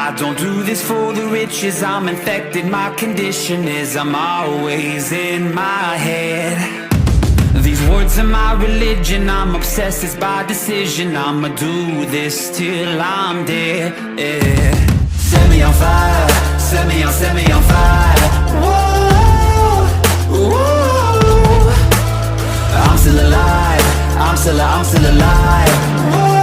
I don't do this for the riches, I'm infected, my condition is I'm always in my head. These words are my religion, I'm obsessed, it's by decision. I'ma do this till I'm dead, yeah. Set me on fire, set me on fire. Whoa, whoa. I'm still alive, I'm still alive. Whoa.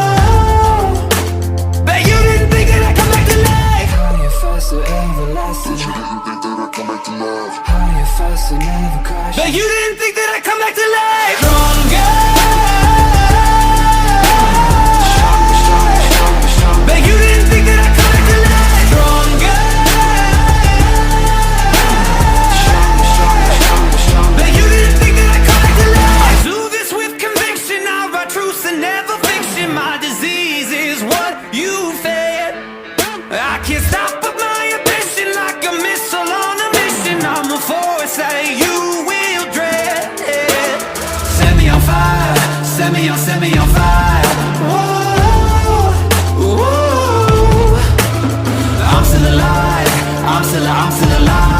Bet you didn't think that I'd come back to life. Higher, faster, everlasting. Bet you didn't think that I'd come back to life. Higher, faster, never crash. Bet you didn't think that I'd come back to life. Stronger. Bet you didn't think that I'd come back to life. Stronger. Bet you didn't think that I'd come back to life. I do this with conviction, I write truth and never fiction. My disease is what you fed. I can't stop but my ambition, like a missile on a mission. I'm a force that you will dread. Set me on fire, set me on fire. Whoa, whoa. I'm still alive, I'm still alive.